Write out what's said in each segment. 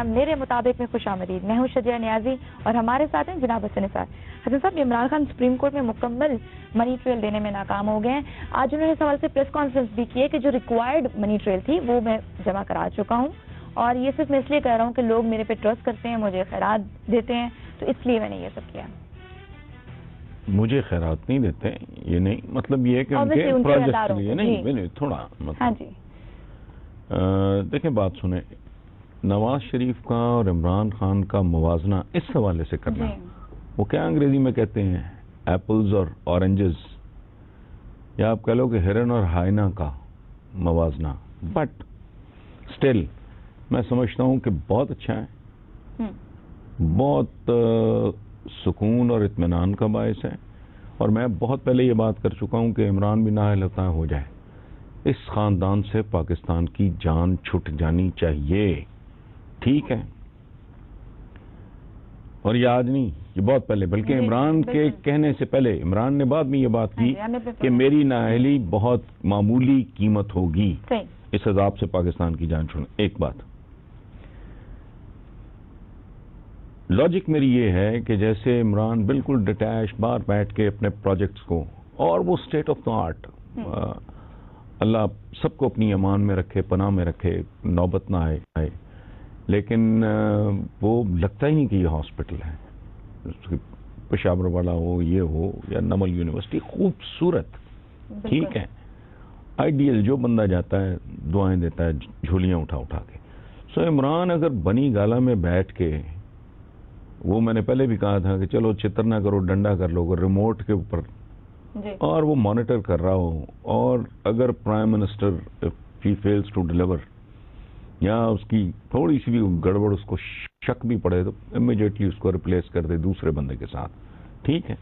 Programme میرے مطابق میں خوش آمدید. میں ہوں شجیہ نیازی اور ہمارے ساتھ ہیں جناب حسن نثار. حسن صاحب, عمران خان سپریم کورٹ میں مکمل منی ٹریل دینے میں ناکام ہو گئے ہیں. آج انہوں نے اس حوالے سے پریس کانفرنس بھی کی ہے کہ جو ریکوائرڈ منی ٹریل تھی وہ میں جمع کرا چکا ہوں, اور یہ صرف میں اس لیے کہہ رہا ہوں کہ لوگ میرے پہ ٹرسٹ کرتے ہیں, مجھے خیرات دیتے ہیں, تو اس لیے میں نے یہ سب کیا. مجھے خیرات نہیں دیتے, یہ نہیں مطلب یہ ہے کہ ان کے پروجیکٹ کے لیے نہیں, تھوڑا ہاں جی. دیکھیں بات سنیں, نواز شریف کا اور عمران خان کا موازنہ اس حوالے سے کرنا, وہ کیا انگریزی میں کہتے ہیں, ایپلز اور اورنجز, یا آپ کہہ لو کہ ہرن اور ہائنا کا موازنہ, بٹ سٹل میں سمجھتا ہوں کہ بہت اچھا ہے, بہت سکون اور اطمینان کا باعث ہے. اور میں بہت پہلے یہ بات کر چکا ہوں کہ عمران بھی نااہل ہو جائے, اس خاندان سے پاکستان کی جان چھٹ جانی چاہیے. ٹھیک ہے, اور یہ آج نہیں, یہ بہت پہلے, بلکہ عمران کے کہنے سے پہلے عمران نے بعد میں یہ بات کی کہ میری نااہلی بہت معمولی قیمت ہوگی اس عذاب سے پاکستان کی جان چھوڑنے. ایک بات لاجک میری یہ ہے کہ جیسے عمران بالکل ڈیٹیچ باہر بیٹھ کے اپنے پروجیکٹس کو, اور وہ اسٹیٹ آف دا آرٹ, اللہ سب کو اپنی امان میں رکھے, پناہ میں رکھے, نوبت نہ آئے, لیکن وہ لگتا ہی نہیں کہ یہ ہاسپٹل ہے, پشاور والا ہو, یہ ہو, یا نمل یونیورسٹی, خوبصورت, ٹھیک ہے, آئیڈیل, جو بندہ جاتا ہے دعائیں دیتا ہے جھولیاں اٹھا اٹھا کے. سو عمران اگر بنی گالا میں بیٹھ کے, وہ میں نے پہلے بھی کہا تھا کہ چلو چتر نہ کرو, ڈنڈا کر لو, ریموٹ کے اوپر, اور وہ مانیٹر کر رہا ہو, اور اگر پرائم منسٹر ہی فیلز ٹو ڈیلیور یا اس کی تھوڑی سی بھی گڑبڑ اس کو شک بھی پڑے تو امیڈیٹلی اس کو ریپلیس کر دے دوسرے بندے کے ساتھ, ٹھیک ہے,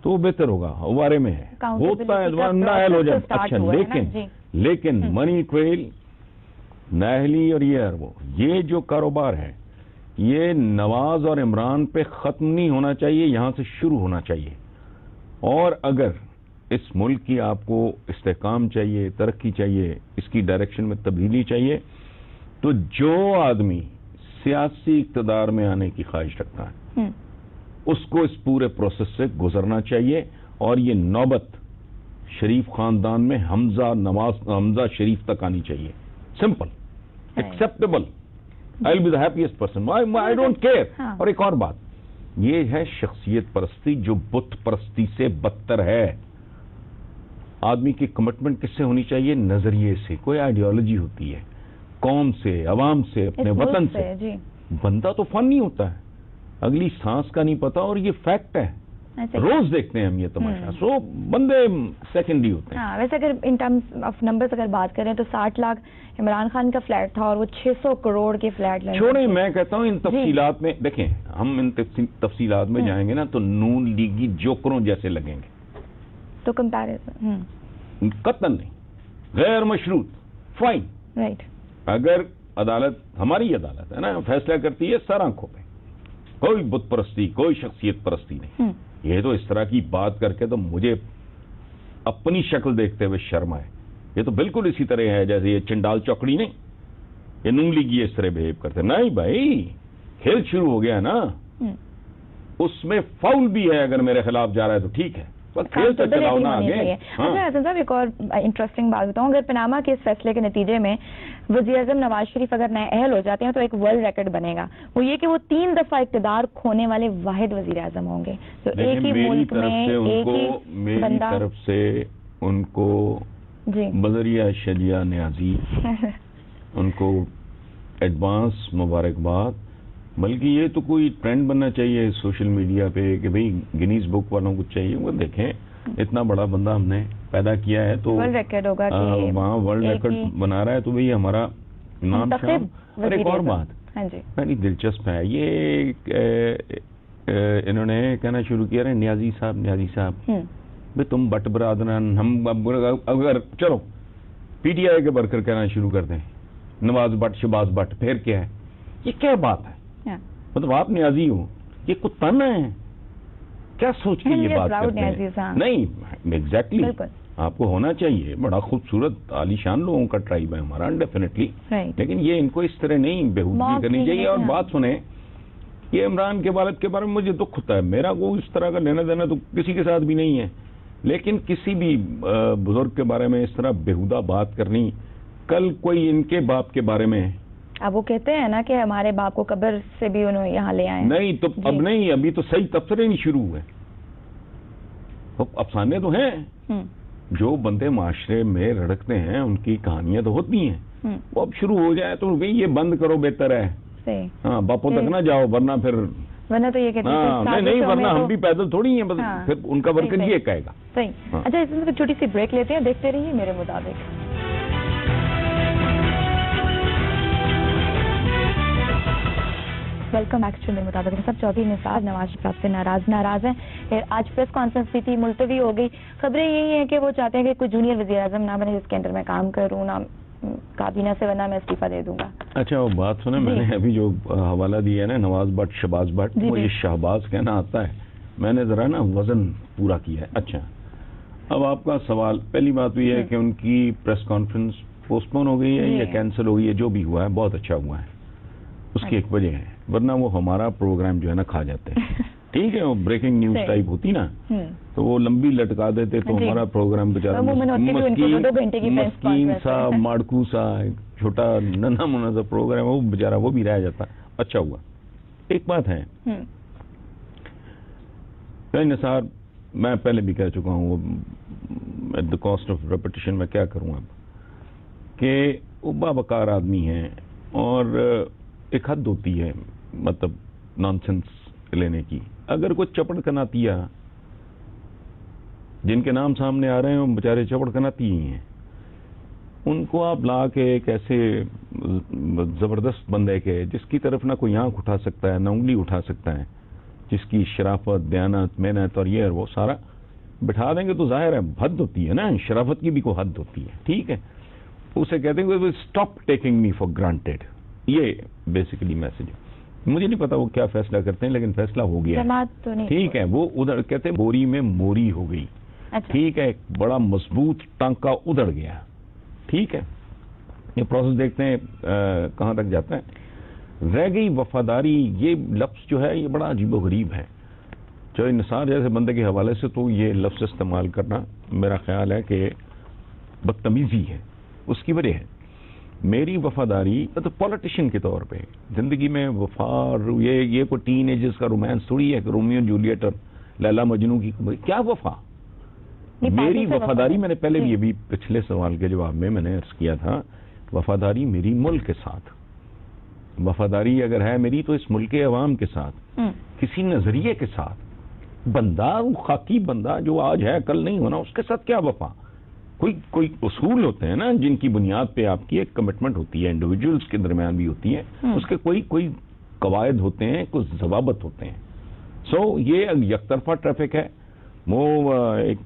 تو وہ بہتر ہوگا. بارے میں ہے, ہوتا ہے نااہل ہو جائے, اچھا, لیکن منی ٹریل, نااہلی اور یہ جو کاروبار ہے, یہ نواز اور عمران پہ ختم نہیں ہونا چاہیے, یہاں سے شروع ہونا چاہیے. اور اگر اس ملک کی آپ کو استحکام چاہیے, ترقی چاہیے, اس کی ڈائریکشن میں تبدیلی چاہیے, تو جو آدمی سیاسی اقتدار میں آنے کی خواہش رکھتا ہے اس کو اس پورے پروسیس سے گزرنا چاہیے. اور یہ نوبت شریف خاندان میں حمزہ شریف تک آنی چاہیے. Simple, acceptable, I will be the happiest person, I don't care. اور ایک اور بات, یہ ہے شخصیت پرستی جو بت پرستی سے بدتر ہے. آدمی کی کمٹمنٹ کس سے ہونی چاہیے؟ نظریے سے. کوئی آئیڈیالوجی ہوتی ہے, قوم سے, عوام سے, اپنے وطن سے. بندہ تو فن نہیں ہوتا ہے, اگلی سانس کا نہیں پتا, اور یہ فیکٹ ہے, روز دیکھتے ہیں ہم یہ تماشا. سو بندے سیکنڈری ہوتے ہیں. ویسے اگر ان ٹرمز آف نمبرز اگر بات کریں تو 60 لاکھ عمران خان کا فلیٹ تھا, اور وہ 600 کروڑ کے فلیٹ لیں. چھوڑیں, میں کہتا ہوں ان تفصیلات میں دیکھیں, ہم ان تفصیلات میں جائیں گے نا تو نون لیگی جوکروں جیسے لگیں گے. تو کمپیریزن قطعاً نہیں, غیر مشروط, فائن. رائٹ. اگر عدالت, ہماری عدالت ہے نا, فیصلہ کرتی ہے سر آنکھوں پہ, کوئی بت پرستی, کوئی شخصیت پرستی نہیں. یہ تو اس طرح کی بات کر کے تو مجھے اپنی شکل دیکھتے ہوئے شرم آئے. یہ تو بالکل اسی طرح ہے جیسے یہ چنڈال چوکڑی نہیں, یہ نون لیگی اس طرح بہیو کرتے. نہیں بھائی, کھیل شروع ہو گیا نا, اس میں فاؤل بھی ہے, اگر میرے خلاف جا رہا ہے تو ٹھیک ہے, کھیل تو چلاؤ نا آگے. اچھا حسن صاحب, ایک اور انٹرسٹنگ بات بتاؤں, اگر پاناما کے اس فیصلے کے نتیجے میں وزیر اعظم نواز شریف اگر نئے اہل ہو جاتے ہیں تو ایک ورلڈ ریکارڈ بنے گا. وہ یہ کہ وہ 3 دفعہ اقتدار کھونے والے واحد وزیر اعظم ہوں گے. تو ایک ہی ملک میں ایک ہی بندہ. میری طرف سے ان کو بذریعہ شجیہ نیازی ان کو ایڈوانس مبارکباد. بلکہ یہ تو کوئی ٹرینڈ بننا چاہیے سوشل میڈیا پہ کہ بھئی گنیز بک والوں کو چاہیے, وہ دیکھیں اتنا بڑا بندہ ہم نے پیدا کیا ہے تو ورلڈ ریکارڈ ہوگا, وہاں ورلڈ ریکارڈ بنا رہا ہے, تو بھئی ہمارا نام شام. اور ایک اور بات بڑی دلچسپ ہے, یہ انہوں نے کہنا شروع کیا رہے, نیازی صاحب بھئی تم بٹ برادران, ہم اگر چلو پی ٹی آئی کے برکر کہنا شروع کر دیں نواز بٹ, شہباز بٹ, پھر کیا ہے, یہ کیا بات ہے؟ مطلب آپ نیازی ہو, یہ کتن ہے, کیا سوچ کے یہ بات کرتے ہیں؟ نہیں ایگزیکٹلی, آپ کو ہونا چاہیے. بڑا خوبصورت عالیشان لوگوں کا ٹرائب ہے ہمارا ڈیفینیٹلی, لیکن یہ ان کو اس طرح نہیں بےہودگی کرنی چاہیے. اور بات سنیں, یہ عمران کے والد کے بارے میں مجھے دکھ ہوتا ہے. میرا کو اس طرح کا لینا دینا تو کسی کے ساتھ بھی نہیں ہے, لیکن کسی بھی بزرگ کے بارے میں اس طرح بےہودہ بات کرنی. کل کوئی ان کے باپ کے بارے میں, اب وہ کہتے ہیں نا کہ ہمارے باپ کو قبر سے بھی انہوں یہاں لے آئے. نہیں تو اب نہیں, ابھی تو صحیح تبصرے نہیں شروع ہوئے. افسانے تو ہیں, جو بندے معاشرے میں رڑکتے ہیں ان کی کہانیاں تو ہوتی ہیں. وہ اب شروع ہو جائے تو یہ بند کرو بہتر ہے. ہاں, باپوں تک نہ جاؤ ورنہ تو یہ کہتے ہیں نہیں, ورنہ ہم بھی پیدل تھوڑی ہیں, پھر ان کا ورکر یہ کہے گا. صحیح. اچھا, اس میں چھوٹی سی بریک لیتے ہیں, دیکھتے رہیے میرے مطابق. ویلکم بیک ٹو میرے مطابق. سب چودھری نثار نواز شریف سے ناراض ہیں. آج پریس کانفرنس بھی تھی, ملتوی ہو گئی. خبریں یہی ہیں کہ وہ چاہتے ہیں کہ کوئی جونیئر وزیر اعظم نہ بنے جس کے اندر میں کام کروں, نہ کابینہ سے, ورنہ میں استعفیٰ دے دوں گا. اچھا, وہ بات سنیں, میں نے ابھی جو حوالہ دیا ہے نا نواز بٹ شہباز بٹ, وہ یہ شہباز کہنا آتا ہے, میں نے ذرا نا وزن پورا کیا ہے. اچھا, اب آپ کا سوال, پہلی بات یہ ہے کہ ان کی پریس کانفرنس پوسٹ پون ہو گئی ہے یا کینسل ہو گئی ہے. جو بھی ہوا ہے بہت اچھا ہوا ہے, اس کی ایک وجہ ہے, ورنہ وہ ہمارا پروگرام جو ہے نا کھا جاتے ہیں. ٹھیک ہے, وہ بریکنگ نیوز ٹائپ ہوتی نا تو وہ لمبی لٹکا دیتے تو ہمارا پروگرام بیچارہ مسکین سا ماڑکو سا چھوٹا ننھا منا سا پروگرام, وہ بیچارہ وہ بھی رہ جاتا. اچھا ہوا. ایک بات ہے نثار, میں پہلے بھی کہہ چکا ہوں, at the cost of repetition میں کیا کروں اب, کہ وہ باوقار آدمی ہیں اور ایک حد ہوتی ہے مطلب نان سینس لینے کی. اگر کوئی چپڑ کناتیا جن کے نام سامنے آ رہے ہیں وہ بیچارے چپڑ کناتی ہی ہیں, ان کو آپ لا کے ایک ایسے زبردست بندے کے جس کی طرف نہ کوئی آنکھ اٹھا سکتا ہے نہ انگلی اٹھا سکتا ہے, جس کی شرافت دیانت محنت اور یہ وہ سارا بٹھا دیں گے تو ظاہر ہے حد ہوتی ہے نا, شرافت کی بھی کوئی حد ہوتی ہے. ٹھیک ہے, اسے کہتے ہیں stop taking me for granted. یہ بیسیکلی میسج ہے. مجھے نہیں پتا وہ کیا فیصلہ کرتے ہیں, لیکن فیصلہ ہو گیا. ٹھیک ہے, وہ ادھر کہتے ہیں بوری میں موری ہو گئی. ٹھیک ہے, ایک بڑا مضبوط ٹانکا ادھڑ گیا. ٹھیک ہے, یہ پروسیس دیکھتے ہیں کہاں تک جاتا ہے. رہ گئی وفاداری, یہ لفظ جو ہے یہ بڑا عجیب و غریب ہے. جو نثار جیسے بندے کے حوالے سے تو یہ لفظ استعمال کرنا میرا خیال ہے کہ بدتمیزی ہے. اس کی وجہ ہے میری وفاداری, تو پولیٹیشین کے طور پہ زندگی میں وفا, یہ کوئی ٹین ایجز کا رومانس تھوڑی ہے کہ رومیو جولیٹ اور لیلا مجنو کی کیا وفا. میری وفاداری, میں نے پہلے بھی ابھی پچھلے سوال کے جواب میں نے عرض کیا تھا, وفاداری میری ملک کے ساتھ, وفاداری اگر ہے میری تو اس ملک کے عوام کے ساتھ, کسی نظریے کے ساتھ. بندہ خاکی بندہ جو آج ہے کل نہیں ہونا, اس کے ساتھ کیا وفا. کوئی اصول ہوتے ہیں نا جن کی بنیاد پہ آپ کی ایک کمٹمنٹ ہوتی ہے, انڈیویجولز کے درمیان بھی ہوتی ہے, اس کے کوئی قواعد ہوتے ہیں, کچھ ضوابط ہوتے ہیں. سو یہ یک طرفہ ٹریفک ہے, وہ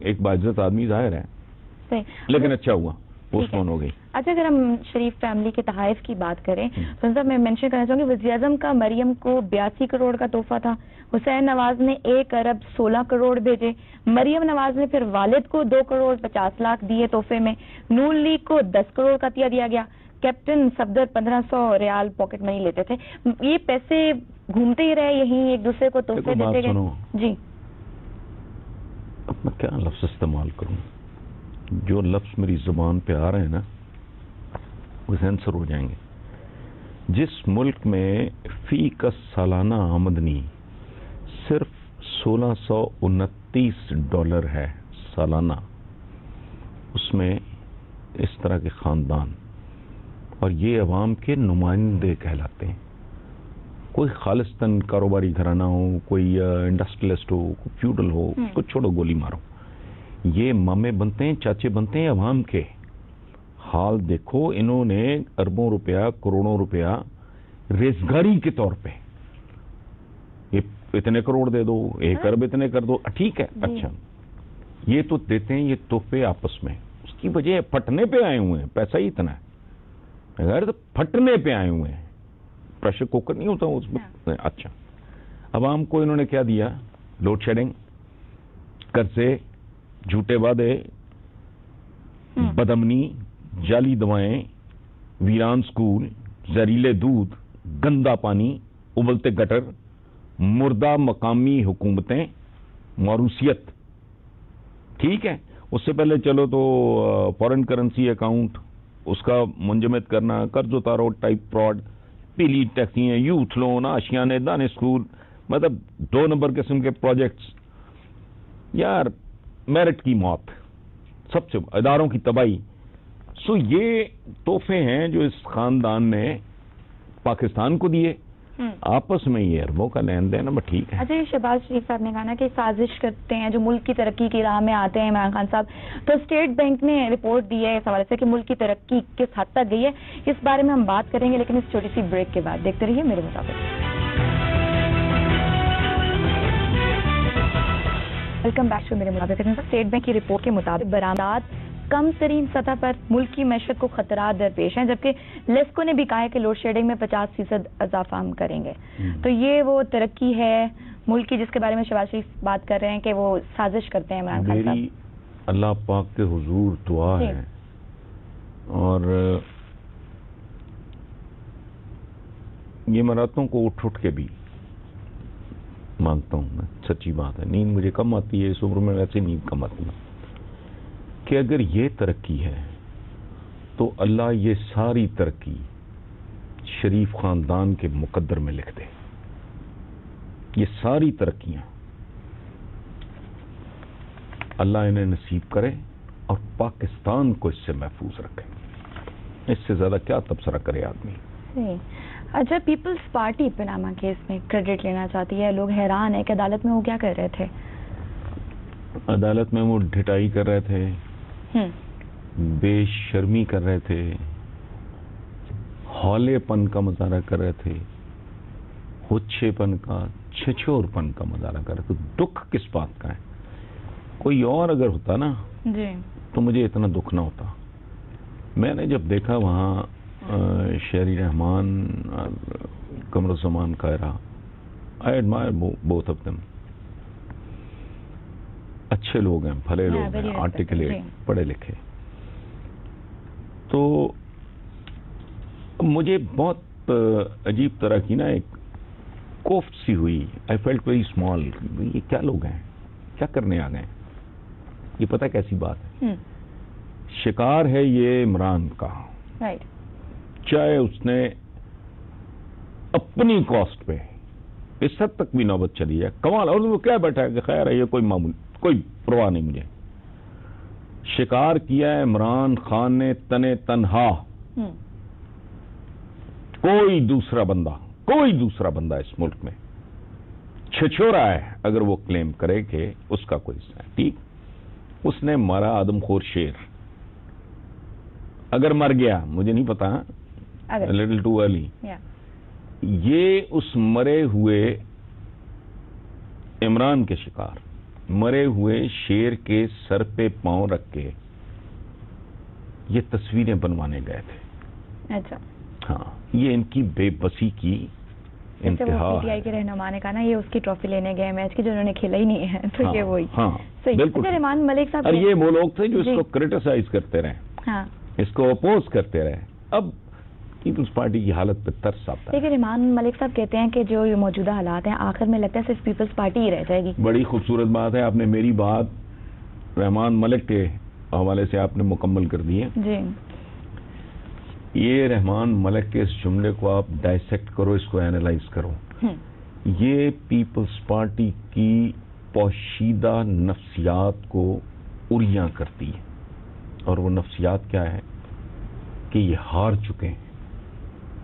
ایک باعزت آدمی ظاہر ہے, لیکن اچھا ہوا پوسٹ پون ہو گئی. اچھا, اگر ہم شریف فیملی کے تحائف کی بات کریں تو میں مینشن کرنا چاہوں گی وزیر اعظم کا مریم کو 82 کروڑ کا تحفہ تھا. حسین نواز نے 1 ارب 16 کروڑ بھیجے. مریم نواز نے پھر والد کو 2 کروڑ 50 لاکھ دیے تحفے میں. نون لیگ کو 10 کروڑ کا عطیہ دیا گیا. کیپٹن صفدر 1500 ریال پاکٹ منی لیتے تھے. یہ پیسے گھومتے ہی رہے یہیں, ایک دوسرے کو تحفے دیتے گئے. جی, اب میں کیا لفظ استعمال کروں, جو لفظ میری زبان پہ آ رہے ہیں نا وہ سینسر ہو جائیں گے. جس ملک میں فی کس سالانہ آمدنی صرف $1629 ہے سالانہ, اس میں اس طرح کے خاندان اور یہ عوام کے نمائندے کہلاتے ہیں. کوئی خالصتاً کاروباری گھرانہ ہو, کوئی انڈسٹریلسٹ ہو, کوئی فیوڈل ہو, اس کو چھوڑو گولی مارو, یہ مامے بنتے ہیں, چاچے بنتے ہیں عوام کے. حال دیکھو, انہوں نے اربوں روپیہ کروڑوں روپیہ ریزگاری کے طور پہ, یہ اتنے کروڑ دے دو, 1 ارب اتنے کر دو, ٹھیک ہے. اچھا, یہ تو دیتے ہیں یہ تحفے آپس میں. اس کی وجہ پھٹنے پہ آئے ہوئے ہیں, پیسہ ہی اتنا ہے, غیر تو پھٹنے پہ آئے ہوئے ہیں. پریشر کوکر نہیں ہوتا اس میں. اچھا, عوام کو انہوں نے کیا دیا, لوڈ شیڈنگ, قرضے, جھوٹے وعدے, بدامنی، جعلی دوائیں، ویران سکول، زہریلے دودھ، گندا پانی، ابلتے گٹر، مردہ مقامی حکومتیں، موروثیت. ٹھیک ہے، اس سے پہلے چلو تو فورن کرنسی اکاؤنٹ، اس کا منجمد کرنا، قرض اتارو ٹائپ فراڈ، پیلی ٹیکسیاں، یوتھ لون، آشیانے، دانے اسکول، مطلب 2 نمبر قسم کے پروجیکٹس. یار میرٹ کی موت، سب سے اداروں کی تباہی. سو یہ تحفے ہیں جو اس خاندان نے پاکستان کو دیے. آپس میں یہ اربوں کا لین دین. اب ٹھیک ہے. اچھا، یہ شہباز شریف صاحب نے کہا نا کہ سازش کرتے ہیں جو ملک کی ترقی کی راہ میں آتے ہیں عمران خان صاحب. تو اسٹیٹ بینک نے رپورٹ دی ہے اس حوالے سے کہ ملک کی ترقی کس حد تک گئی ہے. اس بارے میں ہم بات کریں گے، لیکن اس چھوٹی سی بریک کے بعد. دیکھتے رہیے میرے مطابق. ویلکم بیک ٹو میرے مطابق. اسٹیٹ بینک کی رپورٹ کے مطابق برآمدات کم ترین سطح پر، ملک کی معیشت کو خطرات درپیش ہیں، جبکہ لیسکو نے بھی کہا ہے کہ لوڈ شیڈنگ میں 50% اضافہ ہم کریں گے. تو یہ وہ ترقی ہے ملک کی جس کے بارے میں شہباز شریف بات کر رہے ہیں کہ وہ سازش کرتے ہیں عمران خان صاحب. میری اللہ پاک کے حضور دعا ہے اور یہ مراتوں کو اٹھ کے بھی مانگتا ہوں میں. سچی بات ہے، نیند مجھے کم آتی ہے اس عمر میں، ویسے نیند کم آتی ہے، کہ اگر یہ ترقی ہے تو اللہ یہ ساری ترقی شریف خاندان کے مقدر میں لکھ دے. یہ ساری ترقیاں اللہ انہیں نصیب کرے اور پاکستان کو اس سے محفوظ رکھے. اس سے زیادہ کیا تبصرہ کرے آدمی. اچھا، پیپلز پارٹی پناما کیس میں کریڈٹ لینا چاہتی ہے. لوگ حیران ہیں کہ عدالت میں وہ کیا کر رہے تھے. عدالت میں وہ ڈھٹائی کر رہے تھے، بے شرمی کر رہے تھے، ہولے پن کا مظاہرہ کر رہے تھے، ہوچھے پن کا، چھچور پن کا مظاہرہ کر رہے تھے. دکھ کس بات کا ہے؟ کوئی اور اگر ہوتا نا تو مجھے اتنا دکھ نہ ہوتا. میں نے جب دیکھا وہاں شہری رحمان اور قمر الزمان قاہرہ، آئی ایڈمائر بوتھ آف دم. اچھے لوگ ہیں، بھلے لوگ ہیں، آرٹیکولیٹ، پڑھے لکھے. تو مجھے بہت عجیب طرح کی نا ایک کوفت سی ہوئی. I felt very small. یہ کیا لوگ ہیں، کیا کرنے آ گئے. یہ پتہ کیسی بات ہے، شکار ہے یہ عمران کا. چاہے اس نے اپنی کاسٹ پہ اس حد تک بھی نوبت چلی ہے، کمال. اور وہ کیا بیٹھا ہے کہ خیر ہے، یہ کوئی معمول، کوئی پرواہ نہیں مجھے. شکار کیا ہے عمران خان نے تنے تنہا. کوئی دوسرا بندہ اس ملک میں چھچورا ہے اگر وہ کلیم کرے کہ اس کا کوئی حصہ ہے. ٹھیک، اس نے مارا آدم خور شیر. اگر مر گیا مجھے نہیں پتا، لٹل ٹو ارلی. یہ اس مرے ہوئے عمران کے شکار، مرے ہوئے شیر کے سر پہ پاؤں رکھ کے یہ تصویریں بنوانے گئے تھے. اچھا، ہاں، یہ ان کی بے بسی کی انتہا. پی ٹی آئی کے رہنما نے کہا نا یہ اس کی ٹرافی لینے گئے میچ کی جو انہوں نے کھیلا ہی نہیں ہے. تو یہ وہی. ہاں بالکل. رحمان ملک صاحب، اور یہ وہ لوگ تھے جو اس کو کرٹیسائز کرتے رہے، اس کو اپوز کرتے رہے. اب پیپلز پارٹی کی حالت پہ ترس آتا ہے. لیکن رحمان ملک صاحب کہتے ہیں کہ جو یہ موجودہ حالات ہیں آخر میں لگتا ہے صرف پیپلز پارٹی ہی رہ جائے گی. بڑی خوبصورت بات ہے. آپ نے میری بات رحمان ملک کے حوالے سے آپ نے مکمل کر دی ہے. جی، یہ رحمان ملک کے اس جملے کو آپ ڈائسیکٹ کرو، اس کو اینالائز کرو. یہ پیپلز پارٹی کی پوشیدہ نفسیات کو اریاں کرتی ہے. اور وہ نفسیات کیا ہے کہ یہ ہار چکے ہیں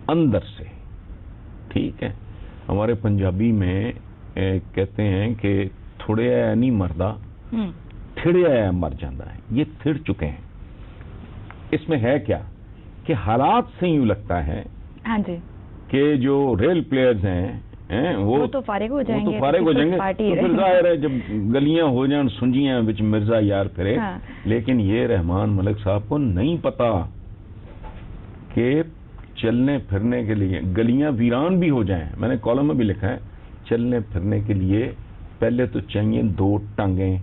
اندر سے. ٹھیک ہے، ہمارے پنجابی میں کہتے ہیں کہ تھوڑے آیا نہیں مردہ، تھڑے آیا مر جاندہ ہے. یہ تھڑ چکے ہیں. اس میں ہے کیا کہ حالات سے یوں لگتا ہے ہاں جی کہ جو ریل پلیئرز ہیں وہ تو فارغ ہو جائیں گے. تو پھر ظاہر ہے جب گلیاں ہو جائیں سنجیاں بچ مرزا یار پھرے. لیکن یہ رحمان ملک صاحب کو نہیں پتا کہ چلنے پھرنے کے لیے گلیاں ویران بھی ہو جائیں. میں نے کالم میں بھی لکھا ہے، چلنے پھرنے کے لیے پہلے تو چاہیے 2 ٹانگیں،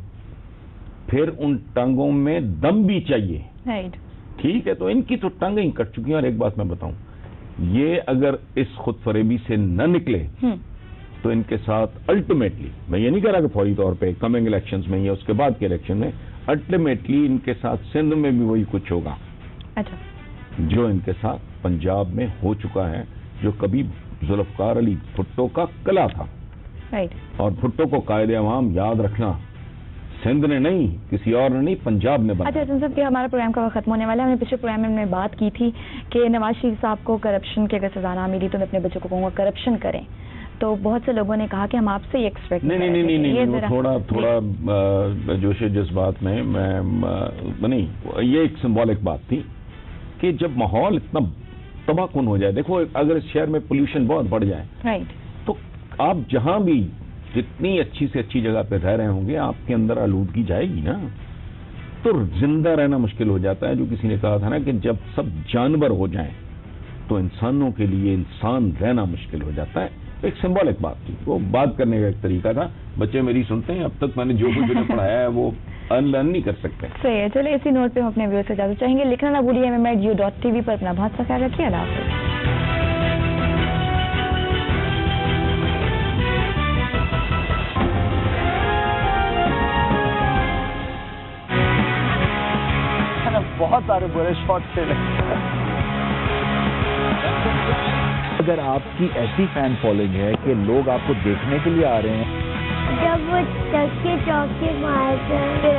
پھر ان ٹانگوں میں دم بھی چاہیے. رائٹ. ٹھیک ہے, تو ان کی تو ٹانگیں کٹ چکی ہیں. اور ایک بات میں بتاؤں, یہ اگر اس خود فریبی سے نہ نکلے تو ان کے ساتھ الٹیمیٹلی, میں یہ نہیں کہہ رہا کہ فوری طور پہ کمنگ الیکشنز میں یا اس کے بعد کے الیکشن میں, الٹیمیٹلی ان کے ساتھ سندھ میں بھی وہی کچھ ہوگا. اچھا. جو ان کے ساتھ پنجاب میں ہو چکا ہے, جو کبھی ذوالفقار علی بھٹو کا قلعہ تھا. رائٹ. اور بھٹو کو قائد عوام یاد رکھنا سندھ نے نہیں, کسی اور نے نہیں, پنجاب نے بنا. اچھا حسن صاحب, کہ ہمارا پروگرام کا وقت ختم ہونے والا ہے. ہم نے پچھلے پروگرام میں ہم نے بات کی تھی کہ نواز شریف صاحب کو کرپشن کی اگر سزا نہ ملی تو میں اپنے بچوں کو کہوں گا کرپشن کریں. تو بہت سے لوگوں نے کہا کہ ہم آپ سے یہ ایکسپیکٹ نہیں, تھوڑا جوش جذبات میں نہیں, یہ ایک سمبولک بات تھی کہ جب ماحول اتنا تباہ کن ہو جائے. دیکھو, اگر اس شہر میں پولوشن بہت بڑھ جائے, رائٹ, تو آپ جہاں بھی جتنی اچھی سے اچھی جگہ پہ رہ رہے ہوں گے, آپ کے اندر آلودگی جائے گی نا, تو زندہ رہنا مشکل ہو جاتا ہے. جو کسی نے کہا تھا نا کہ جب سب جانور ہو جائیں تو انسانوں کے لیے انسان رہنا مشکل ہو جاتا ہے. ایک سمبولک بات تھی, وہ بات کرنے کا ایک طریقہ تھا. بچے میری سنتے ہیں, اب تک میں نے جو کچھ انہیں پڑھایا ہے وہ انلرن نہیں کر سکتے. صحیح ہے. چلے اسی نوٹ پہ ہم اپنے ویور سے اجازت چاہیں گے. لکھنا نہ بھولیے MMIDU.TV پر. اپنا بہت سا خیال رکھیے. اللہ حافظ. بہت سارے برے شاٹ کھیلے. اگر آپ کی ایسی فین فالوئنگ ہے کہ لوگ آپ کو دیکھنے کے لیے آ رہے ہیں, جب وہ چوکے مارتے ہیں